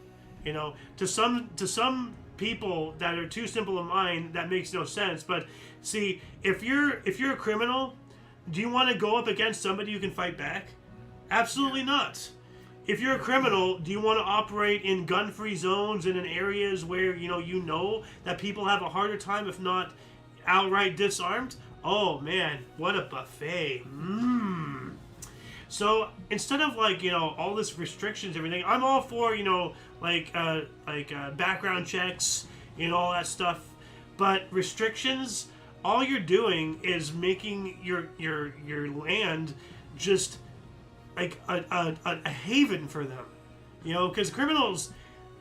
To some people that are too simple of mind, that makes no sense. But see, if you're a criminal, do you want to go up against somebody who can fight back? Absolutely not. if you're a criminal, do you want to operate in gun-free zones and in areas where you know that people have a harder time, if not outright disarmed? Oh man, what a buffet! So instead of all this restrictions, everything, I'm all for background checks and all that stuff. But restrictions, all you're doing is making your land just like a haven for them. Because criminals,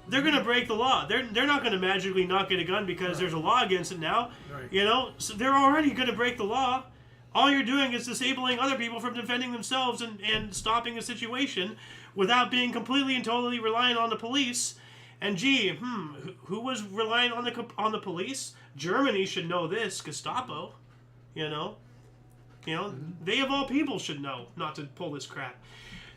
they're gonna break the law. They're not gonna magically not get a gun because there's a law against it now. Right. So they're already gonna break the law. All you're doing is disabling other people from defending themselves and stopping a situation without being completely and totally reliant on the police. And who was relying on the police? Germany should know this. Gestapo, They of all people should know not to pull this crap.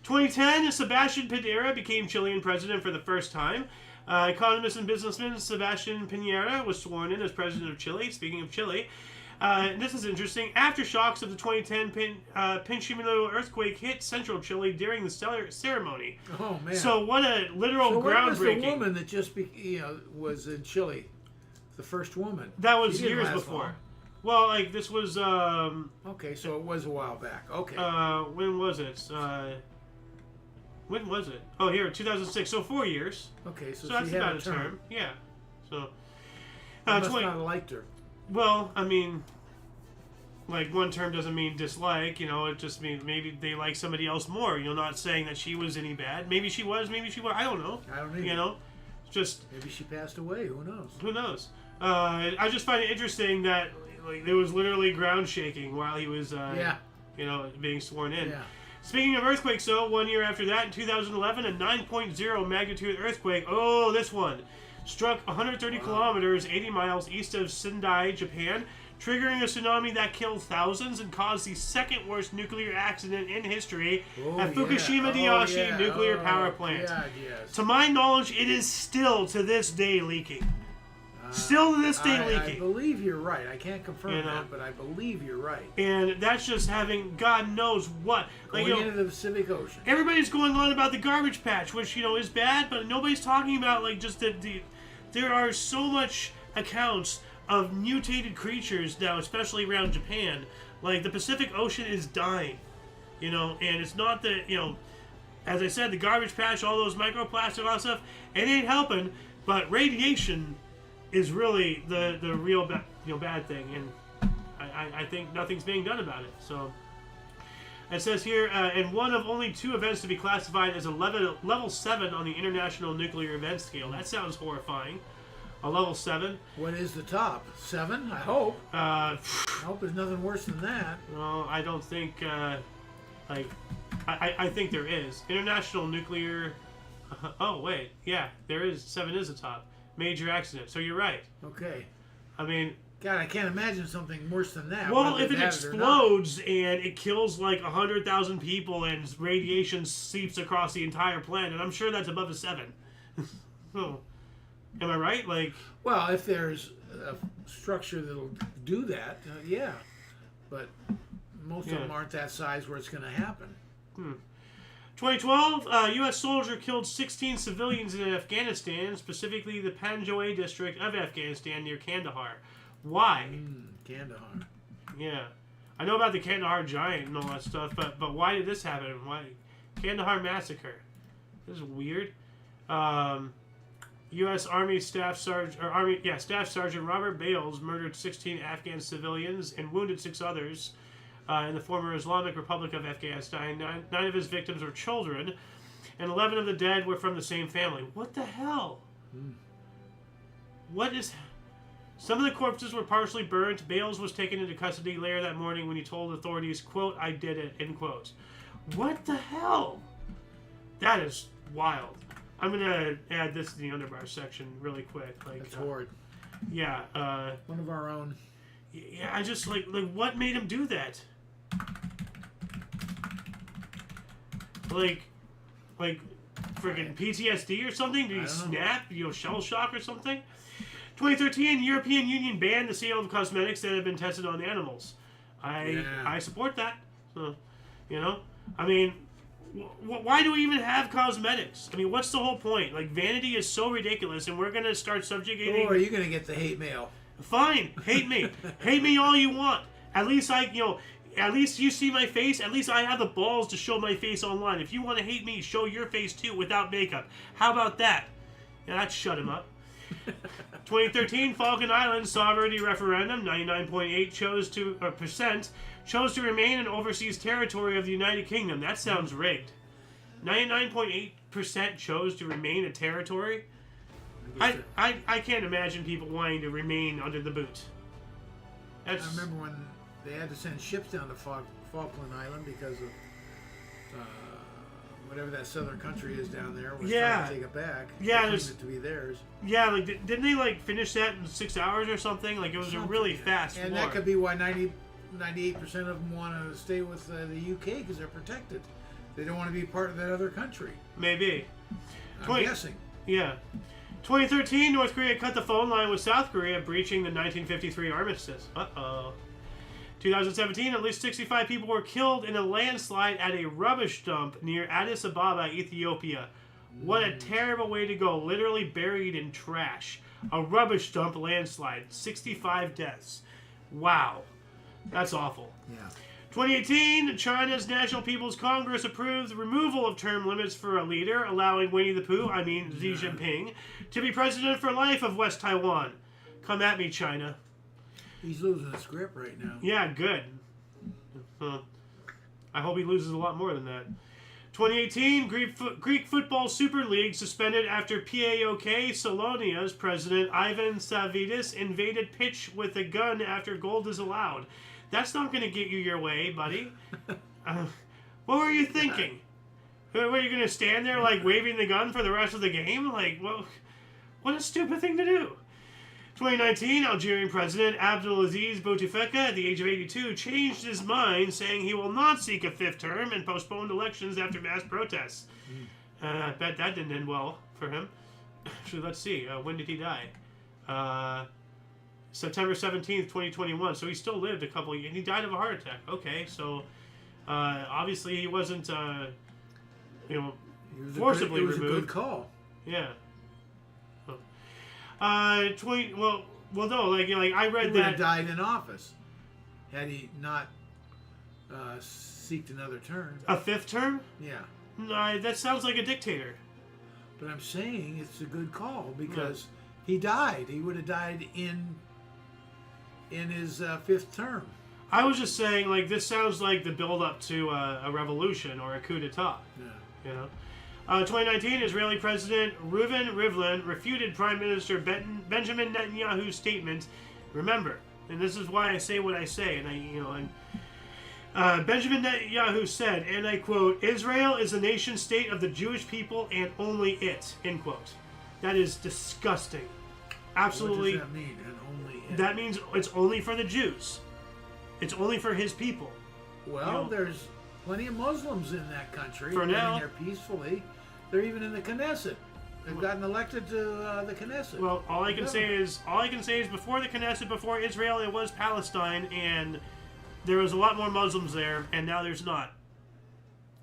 2010, Sebastian Pinera became Chilean president for the first time. Economist and businessman Sebastian Pinera was sworn in as president of Chile. Speaking of Chile, this is interesting. Aftershocks of the 2010 Pinchimino earthquake hit central Chile during the ceremony. Oh man! So what a literal so groundbreaking. Was the woman that just was in Chile, the first woman? That was years before. Well, this was. Okay, so it was a while back. Okay. When was it? When was it? Oh, here, 2006. So 4 years. Okay, so that's she had about a term. Yeah. So. I must not have liked her. Well, I mean, one term doesn't mean dislike. It just means maybe they like somebody else more. Not saying that she was any bad. Maybe she was. Maybe she was. I don't know. I don't either. Just maybe she passed away. Who knows? Who knows? I just find it interesting that there was literally ground shaking while he was being sworn in. Yeah. Speaking of earthquakes, 1 year after that, in 2011, a 9.0 magnitude earthquake. Oh, this one struck 130 kilometers, 80 miles east of Sendai, Japan, triggering a tsunami that killed thousands and caused the second worst nuclear accident in history at Fukushima Daiichi nuclear power plant. God, yes. To my knowledge, it is still to this day leaking. Still to this day leaking. I believe you're right. I can't confirm that, but I believe you're right. And that's just having God knows what. Going into the Pacific Ocean. Everybody's going on about the garbage patch, which is bad, but nobody's talking about just there are so much accounts of mutated creatures now, especially around Japan. The Pacific Ocean is dying, and it's not the as I said, the garbage patch, all those microplastics, all that stuff, it ain't helping. But radiation is really the real bad thing, and I think nothing's being done about it. So it says here, and one of only 2 events to be classified as a level 7 on the International Nuclear Event Scale. That sounds horrifying. A level 7. What is the top? 7? I hope. I hope there's nothing worse than that. Well, I don't think. I think there is International Nuclear. Oh wait, yeah, there is. 7 is the top. Major accident. So you're right. Okay. I mean, God, I can't imagine something worse than that. Well, if it explodes and it kills 100,000 people and radiation seeps across the entire planet, I'm sure that's above a 7. Oh, am I right? Well, if there's a structure that'll do that, yeah. But most of them aren't that size where it's going to happen. 2012, U.S. soldier killed 16 civilians in Afghanistan, specifically the Panjwai district of Afghanistan near Kandahar. Why? Kandahar. Yeah. I know about the Kandahar Giant and all that stuff, but why did this happen? Why? Kandahar Massacre. This is weird. U.S. Army Staff Sergeant Robert Bales murdered 16 Afghan civilians and wounded 6 others in the former Islamic Republic of Afghanistan. 9 of his victims were children, and 11 of the dead were from the same family. What the hell? What is... Some of the corpses were partially burnt. Bales was taken into custody later that morning when he told authorities, quote, "I did it," end quote. What the hell? That is wild. I'm going to add this to the underbar section really quick. That's horrid. Yeah. One of our own. Yeah, I just, what made him do that? Freaking PTSD or something? Did he snap? Shell shock or something? 2013, European Union banned the sale of cosmetics that have been tested on animals. I support that. So, I mean, Why do we even have cosmetics? I mean, what's the whole point? Like, vanity is so ridiculous, and we're gonna start subjugating. Or are you gonna get the hate mail? Fine, hate me, hate me all you want. At least at least you see my face. At least I have the balls to show my face online. If you want to hate me, show your face too without makeup. How about that? Yeah, that shut him up. 2013 Falkland Islands sovereignty referendum. 99.8% chose to remain an overseas territory of the United Kingdom. That sounds rigged. 99.8% chose to remain a territory. I can't imagine people wanting to remain under the boot. I remember when they had to send ships down to Falkland Island because of whatever that southern country is down there was trying to take it back. Yeah, it to be theirs. Yeah, like didn't they like finish that in 6 hours or something? Like it was a really fast war. And that could be why 98% of them want to stay with the UK because they're protected. They don't want to be part of that other country. Maybe. I'm guessing. Yeah. 2013, North Korea cut the phone line with South Korea, breaching the 1953 armistice. Uh-oh. 2017, at least 65 people were killed in a landslide at a rubbish dump near Addis Ababa, Ethiopia. What a terrible way to go. Literally buried in trash. A rubbish dump landslide. 65 deaths. Wow. That's awful. Yeah. 2018, China's National People's Congress approved the removal of term limits for a leader, allowing Winnie the Pooh, Xi Jinping, to be president for life of West Taiwan. Come at me, China. He's losing his grip right now. Yeah, good. I hope he loses a lot more than that. 2018, Greek Football Super League suspended after PAOK Salonia's president Ivan Savvidis invaded pitch with a gun after goal disallowed. That's not going to get you your way, buddy. What were you thinking? Were you going to stand there like waving the gun for the rest of the game? Like, well, what a stupid thing to do. 2019, Algerian President Abdelaziz Bouteflika, at the age of 82, changed his mind, saying he will not seek a fifth term and postponed elections after mass protests. I bet that didn't end well for him. Actually, let's see. When did he die? September 17th, 2021. So he still lived a couple of years. He died of a heart attack. Okay, so obviously he wasn't, forcibly removed. It was a good call. Yeah. No, like I read he that would have died in office had he not seeked another term. A fifth term? Yeah. No, that sounds like a dictator. But I'm saying it's a good call because he died. He would have died in his fifth term. I was just saying, like, this sounds like the build-up to a revolution or a coup d'etat. Yeah. You know. 2019, Israeli President Reuven Rivlin refuted Prime Minister Benjamin Netanyahu's statement. Remember, and this is why I say what I say, and Benjamin Netanyahu said, and I quote, "Israel is a nation-state of the Jewish people and only it," end quote. That is disgusting. Absolutely. What does that mean? And only it? That means it's only for the Jews. It's only for his people. Well, there's plenty of Muslims in that country. For now. They're peacefully. They're even in the Knesset. They've gotten elected to the Knesset. Well, all I can say is before the Knesset, before Israel, it was Palestine, and there was a lot more Muslims there, and now there's not.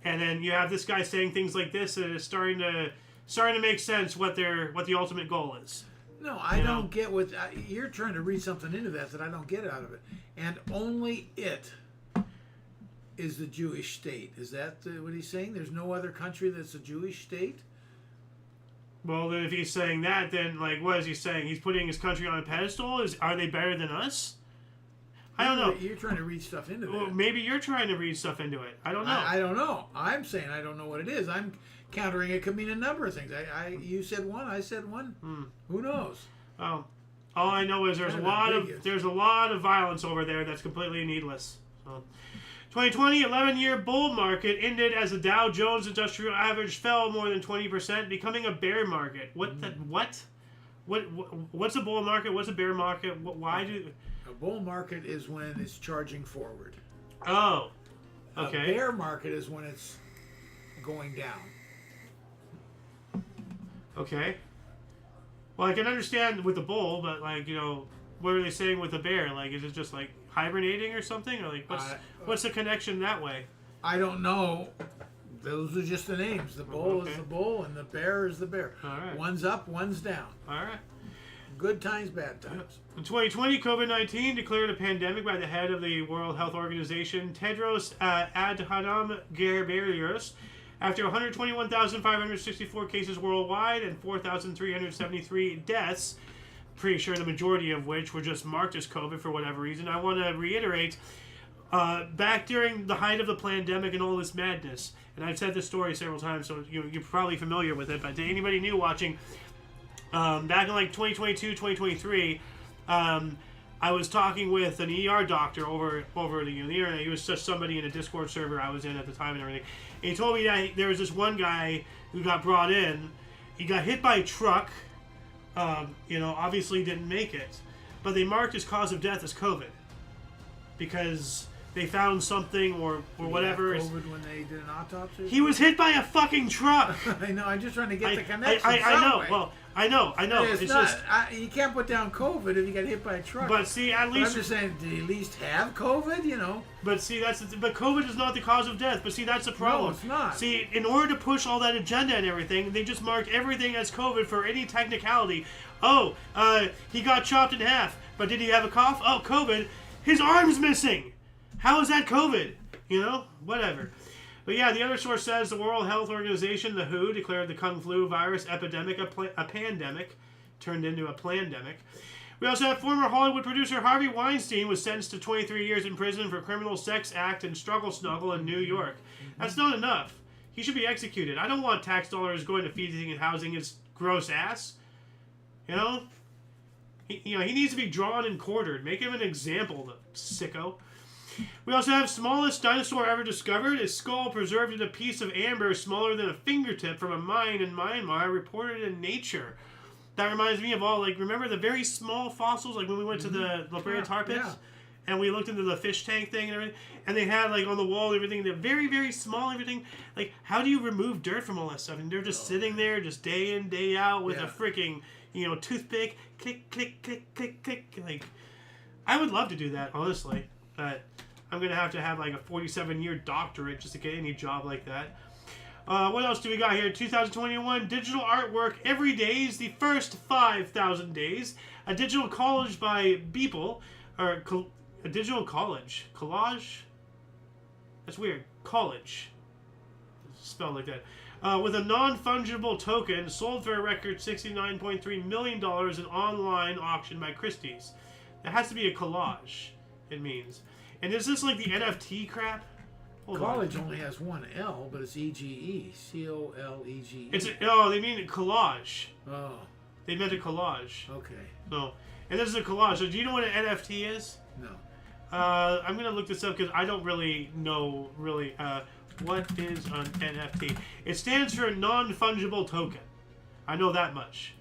And then you have this guy saying things like this, and it's starting to make sense what the ultimate goal is. No, I don't get what you're trying to read something into that I don't get out of it. And only it is the Jewish state. Is that what he's saying? There's no other country that's a Jewish state? Well, then if he's saying that, then like, what is he saying? He's putting his country on a pedestal? Are they better than us? I don't know. You're trying to read stuff into well, that. Maybe you're trying to read stuff into it. I don't know. I don't know. I'm saying I don't know what it is. I'm countering it could mean a number of things. You said one, I said one. Who knows? Oh, all I know is there's a lot of violence over there that's completely needless. So, 2020 11-year bull market ended as the Dow Jones Industrial Average fell more than 20%, becoming a bear market. What's a bull market? What's a bear market? Why do a bull market is when it's charging forward. Oh, okay. A bear market is when it's going down. Okay. Well, I can understand with the bull, but like, what are they saying with the bear? Like, is it just like hibernating or something? Or like, what's the connection that way? I don't know Those are just the names. The bull is the bull, and the bear is the bear. All right. One's up, one's down. All right. Good times, bad times. In 2020, COVID-19 declared a pandemic by the head of the World Health Organization, Tedros Adhanom Ghebreyesus, after 121,564 cases worldwide and 4,373 deaths, pretty sure the majority of which were just marked as COVID for whatever reason. I want to reiterate, back during the height of the pandemic and all this madness, and I've said this story several times, so you're probably familiar with it, but to anybody new watching, back in like 2022, 2023, I was talking with an ER doctor over the internet. He was just somebody in a Discord server I was in at the time and everything. And he told me that there was this one guy who got brought in. He got hit by a truck. Obviously didn't make it, but they marked his cause of death as COVID because they found something or whatever. COVID when they did an autopsy? He was hit by a fucking truck. I know. I'm just trying to get the connection. I know. Well, I know. It's not. You can't put down COVID if you got hit by a truck. But see, at least I'm just saying, did he at least have COVID? But see, but COVID is not the cause of death. But see, that's the problem. No, it's not. See, in order to push all that agenda and everything, they just marked everything as COVID for any technicality. Oh, he got chopped in half, but did he have a cough? Oh, COVID. His arm's missing. How is that COVID? Whatever. But yeah, the other source says the World Health Organization, the WHO, declared the Kung Flu virus epidemic a pandemic, turned into a plandemic. We also have former Hollywood producer Harvey Weinstein was sentenced to 23 years in prison for criminal sex act and struggle snuggle in New York. That's not enough. He should be executed. I don't want tax dollars going to feeding and housing his gross ass. He needs to be drawn and quartered. Make him an example, the sicko. We also have smallest dinosaur ever discovered. A skull preserved in a piece of amber smaller than a fingertip from a mine in Myanmar, reported in Nature. That reminds me of remember the very small fossils, like when we went to the La Brea Tar Pits? Yeah. And we looked into the fish tank thing and everything, and they had on the wall and everything, they're very, very small everything. How do you remove dirt from all that stuff? And they're just sitting there just day in, day out with a freaking, toothpick, click, click, click, click, click. I would love to do that, honestly, but I'm going to have a 47-year doctorate just to get any job like that. What else do we got here? 2021, digital artwork every day is the first 5,000 days. A digital collage by Beeple, or a digital collage. Collage? That's weird. College. Spelled like that. With a non-fungible token sold for a record $69.3 million in online auction by Christie's. That has to be a collage, it means. And is this like the NFT crap? College only has one L, but it's EGE. C-O-L-E-G-E. They mean collage. Oh. They meant a collage. Okay. No. And this is a collage. So do you know what an NFT is? No. I'm going to look this up because I don't really know what is an NFT. It stands for non-fungible token. I know that much.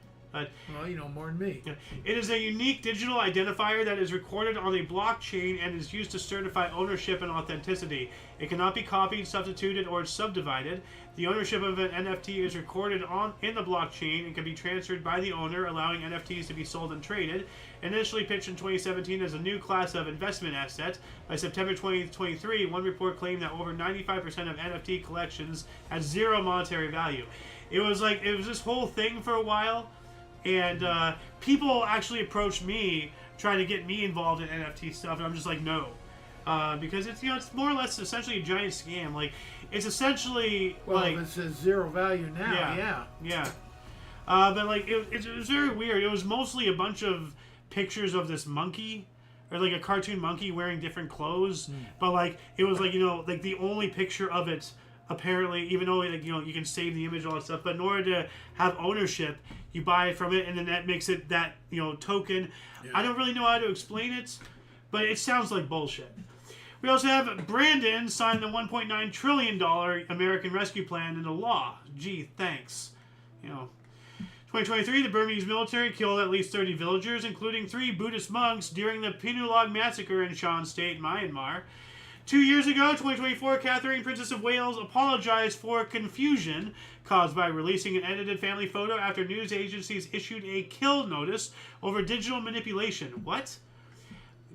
Well, you know more than me. It is a unique digital identifier that is recorded on a blockchain and is used to certify ownership and authenticity. It cannot be copied, substituted, or subdivided. The ownership of an NFT is recorded in the blockchain and can be transferred by the owner, allowing NFTs to be sold and traded. Initially pitched in 2017 as a new class of investment asset, by September 2023, one report claimed that over 95% of NFT collections had zero monetary value. It was this whole thing for a while. And people actually approached me trying to get me involved in NFT stuff, and I'm just like, no, because it's it's more or less essentially a giant scam. It's essentially it's a zero value now. Yeah. But it was very weird. It was mostly a bunch of pictures of this monkey, or a cartoon monkey wearing different clothes. But it was the only picture of it. Apparently, even though you can save the image and all that stuff, but in order to have ownership, you buy it from it, and then that makes it that token. Yeah. I don't really know how to explain it, but it sounds like bullshit. We also have Brandon signed the $1.9 trillion American Rescue Plan into law. Gee, thanks. 2023, the Burmese military killed at least 30 villagers, including 3 Buddhist monks, during the Pinulog massacre in Shan State, Myanmar. 2 years ago, 2024, Catherine, Princess of Wales, apologized for confusion caused by releasing an edited family photo after news agencies issued a kill notice over digital manipulation. What?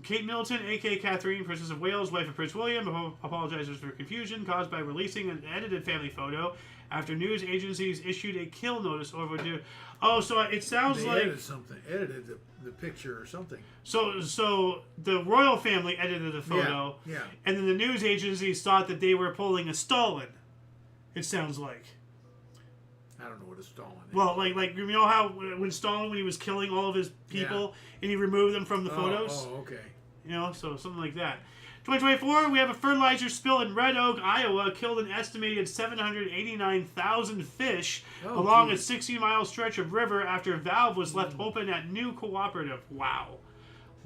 Kate Middleton, a.k.a. Catherine, Princess of Wales, wife of Prince William, apologizes for confusion caused by releasing an edited family photo after news agencies issued a kill notice over due. Oh, so it sounds like edited the picture or something. So the royal family edited the photo, yeah, and then the news agencies thought that they were pulling a Stalin. It sounds like. I don't know what a Stalin is. Well, like you know how when Stalin, when he was killing all of his people, and he removed them from the photos? Oh, okay. You know, so something like that. 2024, we have a fertilizer spill in Red Oak, Iowa, killed an estimated 789,000 fish along a 60-mile stretch of river after a valve was left open at New Cooperative. Wow.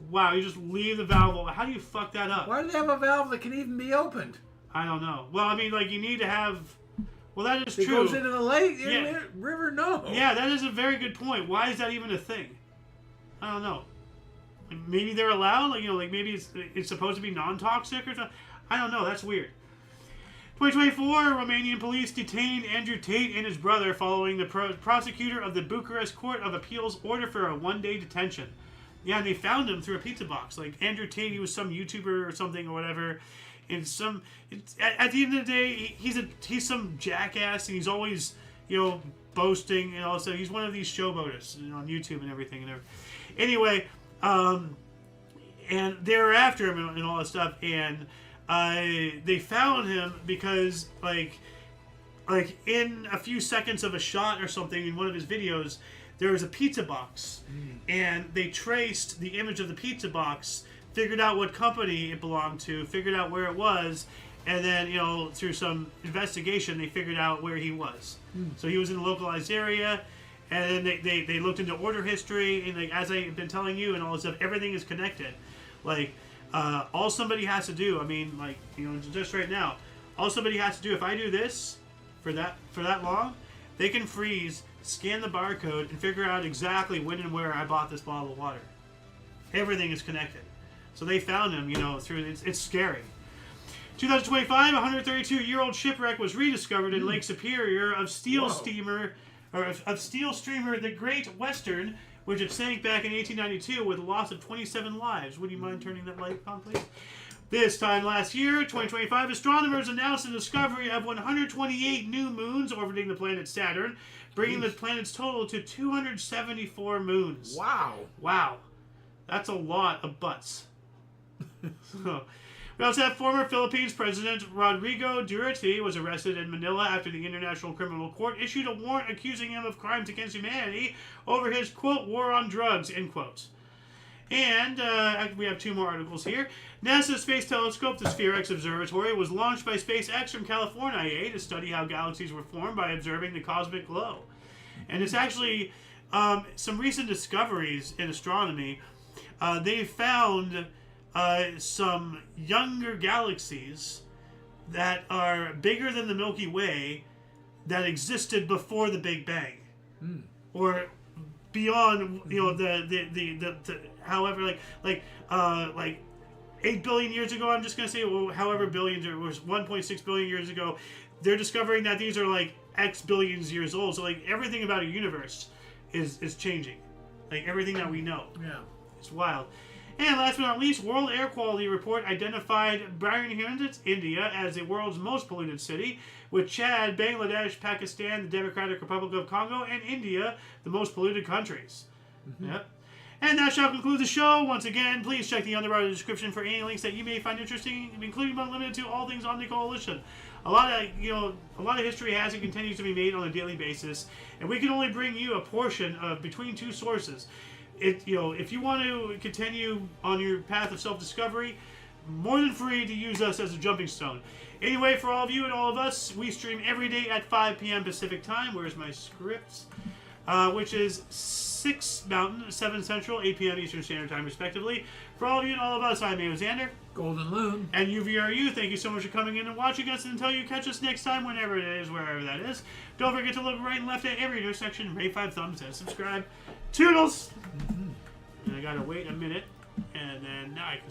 Wow, you just leave the valve open. How do you fuck that up? Why do they have a valve that can even be opened? I don't know. Well, I mean, like, you need to have... Well, that is true. It goes into the lake, Yeah. river, no. Yeah, that is a very good point. Why is that even a thing? I don't know. Like, maybe they're allowed? Like, you know, like maybe it's supposed to be non-toxic or something? I don't know. That's weird. 2024, Romanian police detained Andrew Tate and his brother following the prosecutor of the Bucharest Court of Appeals order for a one-day detention. Yeah, and they found him through a pizza box. Like, Andrew Tate, he was some YouTuber or something or whatever. And at the end of the day, he's some jackass, and he's always, you know, boasting, and also he's one of these showboaters, you know, on YouTube and everything. Anyway, and they were after him and all that stuff, and they found him because like in a few seconds of a shot or something in one of his videos, there was a pizza box, and they traced the image of the pizza box, figured out what company it belonged to, figured out where it was, and then, you know, through some investigation, they figured out where he was. So he was in a localized area, and then they looked into order history, and like, as I've been telling you and all this stuff, everything is connected. Like, all somebody has to do, I mean, like, you know, just right now, all somebody has to do, if I do this for that long, they can freeze, scan the barcode, and figure out exactly when and where I bought this bottle of water. Everything is connected. So they found him, you know, through it's scary. 2025, a 132-year-old shipwreck was rediscovered in Lake Superior of steel streamer the Great Western, which had sank back in 1892 with a loss of 27 lives. Would you mind turning that light on, please? This time last year, 2025, astronomers announced the discovery of 128 new moons orbiting the planet Saturn, bringing the planet's total to 274 moons. Wow. That's a lot of butts. So, we also have former Philippines President Rodrigo Duterte was arrested in Manila after the International Criminal Court issued a warrant accusing him of crimes against humanity over his, quote, war on drugs, end quote. And we have two more articles here. NASA's Space Telescope, the Sphere-X Observatory, was launched by SpaceX from California to study how galaxies were formed by observing the cosmic glow. And it's actually some recent discoveries in astronomy. They found some younger galaxies that are bigger than the Milky Way that existed before the Big Bang, or beyond. You know, the however like 8 billion years ago. I'm just gonna say, well, however billions, or was 1.6 billion years ago. They're discovering that these are like X billions years old. So like everything about a universe is changing. Like everything that we know. Yeah, it's wild. And last but not least, World Air Quality Report identified Bihar, India, as the world's most polluted city, with Chad, Bangladesh, Pakistan, the Democratic Republic of Congo, and India the most polluted countries. Yep. And that shall conclude the show. Once again, please check the underbar description for any links that you may find interesting, including but limited to all things Omni Coalition. A lot of history has and continues to be made on a daily basis, and we can only bring you a portion of between two sources. If you want to continue on your path of self-discovery, more than free to use us as a jumping stone. Anyway, for all of you and all of us, we stream every day at 5 p.m. Pacific Time. Where's my scripts? Which is 6 Mountain, 7 Central, 8 p.m. Eastern Standard Time, respectively. For all of you and all of us, I'm Xander. Golden Loon. And UVRU, thank you so much for coming in and watching us. And until you catch us next time, whenever it is, wherever that is, don't forget to look right and left at every intersection, rate 5 thumbs, and subscribe. Toodles! And I gotta wait a minute, and then now I can